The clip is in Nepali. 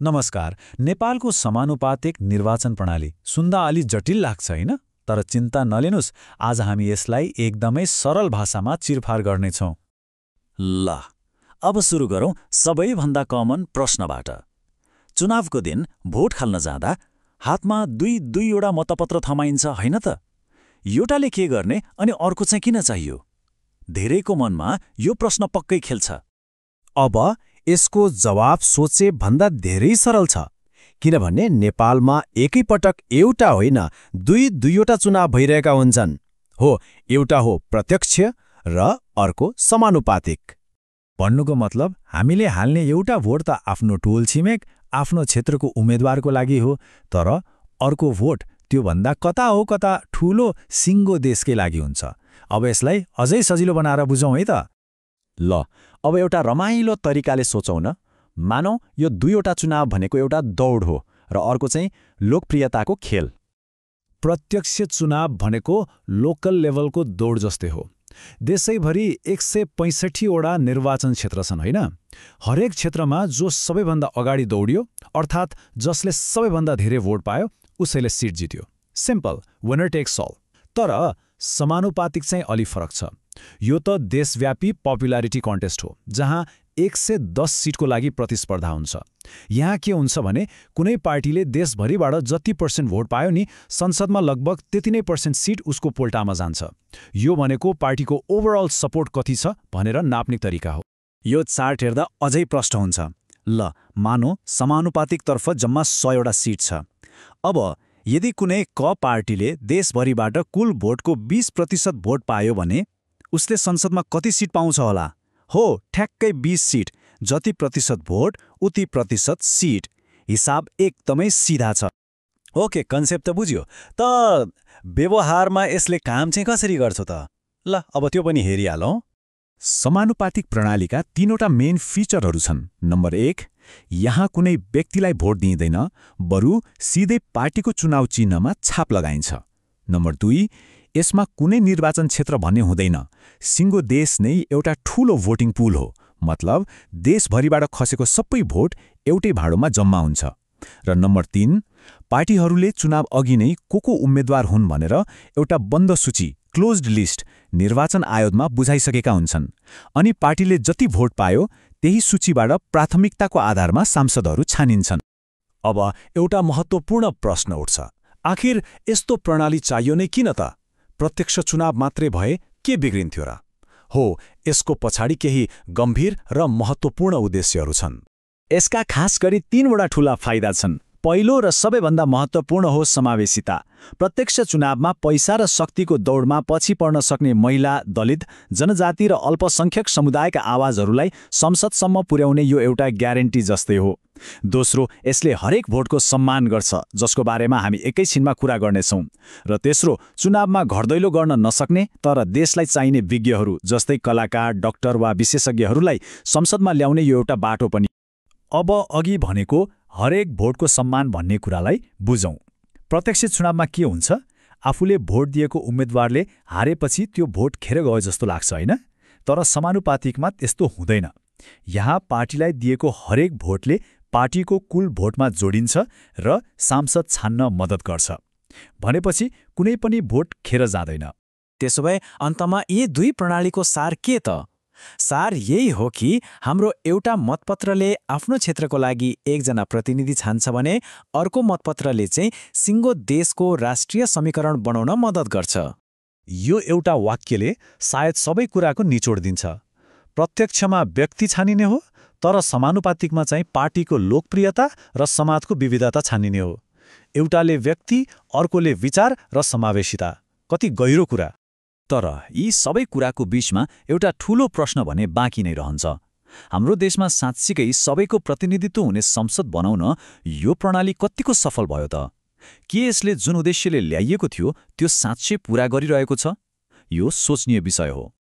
नमस्कार। नेपालको समानुपातिक निर्वाचन प्रणाली सुन्दा अलि जटिल लाग्छ हैन? तर चिन्ता नलिनुस्, आज हामी यसलाई एकदमै सरल भाषामा चिरफार गर्नेछौँ। ल अब सुरु गरौँ सबैभन्दा कमन प्रश्नबाट। चुनावको दिन भोट हाल्न जाँदा हातमा दुईवटा मतपत्र थमाइन्छ हैन त? एउटाले के गर्ने अनि अर्को चाहिँ किन चाहियो? धेरैको मनमा यो प्रश्न पक्कै खेल्छ। अब यसको जवाब सोचे भन्दा धेरै सरल छ, किनभने नेपालमा एकैपटक एउटा होइन दुईवटा चुनाव भइरहेका हुन्छन्। हो, एउटा हो प्रत्यक्ष र अर्को समानुपातिक। भन्नुको मतलब हामीले हाल्ने एउटा भोट त आफ्नो टोल छिमेक आफ्नो क्षेत्रको उम्मेदवारको लागि हो, तर अर्को भोट त्योभन्दा कता ठूलो सिङ्गो देशकै लागि हुन्छ। अब यसलाई अझै सजिलो बनाएर बुझौँ है त। ल अब एउटा रमाइलो तरिकाले सोचौँ न। मानौ यो दुईवटा चुनाव भनेको एउटा दौड हो र अर्को चाहिँ लोकप्रियताको खेल। प्रत्यक्ष चुनाव भनेको लोकल लेभलको दौड जस्तै हो। देशैभरि 165वटा निर्वाचन क्षेत्र छन् होइन? हरेक क्षेत्रमा जो सबैभन्दा अगाडि दौडियो, अर्थात् जसले सबैभन्दा धेरै भोट पायो, उसैले सिट जित्यो। Simple, winner takes all. तर समानुपातिक चाहिँ अलि फरक छ। यो त देशव्यापी पपुलारिटी कन्टेस्ट हो, जहाँ 110 सिटको लागि प्रतिस्पर्धा हुन्छ। यहाँ के हुन्छ भने कुनै पार्टीले देशभरिबाट जति % भोट पायो नि, संसदमा लगभग त्यति नै % सिट उसको पोल्टामा जान्छ। यो भनेको पार्टीको ओभरअल सपोर्ट कति छ भनेर नाप्ने तरिका हो। यो चार्ट हेर्दा अझै प्रष्ट हुन्छ। ल मानौ समानुपातिकतर्फ जम्मा 100वटा सिट छ। अब यदि कुनै क पार्टीले देशभरिबाट कुल भोटको 20% भोट पायो भने उसले संसदमा कति सिट पाउँछ होला? हो, ठ्याक्कै 20 सिट। जति प्रतिशत भोट उति प्रतिशत सिट। हिसाब एकदमै सिधा छ। ओके, कन्सेप्ट त बुझ्यो। त व्यवहारमा यसले काम चाहिँ कसरी गर्छ त? ल अब त्यो पनि हेरिहालौँ। समानुपातिक प्रणालीका 3वटा मेन फिचरहरू छन्। नम्बर 1, यहाँ कुनै व्यक्तिलाई भोट दिइँदैन, बरु सिधै पार्टीको चुनाव चिन्हमा छाप लगाइन्छ। नम्बर 2, यसमा कुनै निर्वाचन क्षेत्र भन्ने हुँदैन। सिङ्गो देश नै एउटा ठूलो भोटिङ पुल हो। मतलब देशभरिबाट खसेको सबै भोट एउटै भाँडोमा जम्मा हुन्छ। र नम्बर 3, पार्टीहरूले चुनाव अघि नै को उम्मेद्वार हुन् भनेर एउटा बन्द सूची, क्लोज्ड लिस्ट, निर्वाचन आयोगमा बुझाइसकेका हुन्छन्। अनि पार्टीले जति भोट पायो त्यही सूचीबाट प्राथमिकताको आधारमा सांसदहरू छानिन्छन्। अब एउटा महत्त्वपूर्ण प्रश्न उठ्छ। आखिर यस्तो प्रणाली चाहियो नै किन त? प्रत्यक्ष चुनाव मात्रै भए के बिग्रिन्थ्यो र? हो, यसको पछाडि केही गम्भीर र महत्त्वपूर्ण उद्देश्यहरू छन्। यसका खास गरी 3वटा ठूला फाइदा छन्। पहिलो र सबैभन्दा महत्त्वपूर्ण हो समावेशिता। प्रत्यक्ष चुनावमा पैसा र शक्तिको दौडमा पछि पर्न सक्ने महिला, दलित, जनजाति र अल्पसंख्यक समुदायका आवाजहरूलाई संसदसम्म पुर्याउने यो एउटा ग्यारेन्टी जस्तै हो। दोस्रो, यसले हरेक भोटको सम्मान गर्छ, जसको बारेमा हामी एकैछिनमा कुरा गर्नेछौँ। र तेस्रो, चुनावमा घरदैलो गर्न नसक्ने तर देशलाई चाहिने विज्ञहरू जस्तै कलाकार, डाक्टर वा विशेषज्ञहरूलाई संसदमा ल्याउने यो एउटा बाटो पनि। अब अघि भनेको हरेक भोटको सम्मान भन्ने कुरालाई बुझौँ। प्रत्यक्ष चुनावमा के हुन्छ? आफूले भोट दिएको उम्मेदवारले हारेपछि त्यो भोट खेर गयो जस्तो लाग्छ होइन? तर समानुपातिकमा त्यस्तो हुँदैन। यहाँ पार्टीलाई दिएको हरेक भोटले पार्टीको कुल भोटमा जोडिन्छ र सांसद छान्न मद्दत गर्छ। भनेपछि कुनै पनि भोट खेर जाँदैन। त्यसो भए अन्तमा यी दुई प्रणालीको सार के त? सार यही हो कि हाम्रो एउटा मतपत्रले आफ्नो क्षेत्रको लागि एकजना प्रतिनिधि छान्छ भने अर्को मतपत्रले चाहिँ सिङ्गो देशको राष्ट्रिय समीकरण बनाउन मद्दत गर्छ। यो एउटा वाक्यले सायद सबै कुराको निचोड दिन्छ। प्रत्यक्षमा व्यक्ति छानिने हो, तर समानुपातिकमा चाहिँ पार्टीको लोकप्रियता र समाजको विविधता छानिने हो। एउटाले व्यक्ति, अर्कोले विचार र समावेशिता। कति गहिरो कुरा। तर यी सबै कुराको बीचमा एउटा ठूलो प्रश्न भने बाँकी नै रहन्छ। हाम्रो देशमा साँच्चीकै सबैको प्रतिनिधित्व हुने संसद बनाउन यो प्रणाली कतिको सफल भयो त? के यसले जुन उद्देश्यले ल्याइएको थियो त्यो साँच्चै पूरा गरिरहेको छ? यो सोच्नीय विषय हो।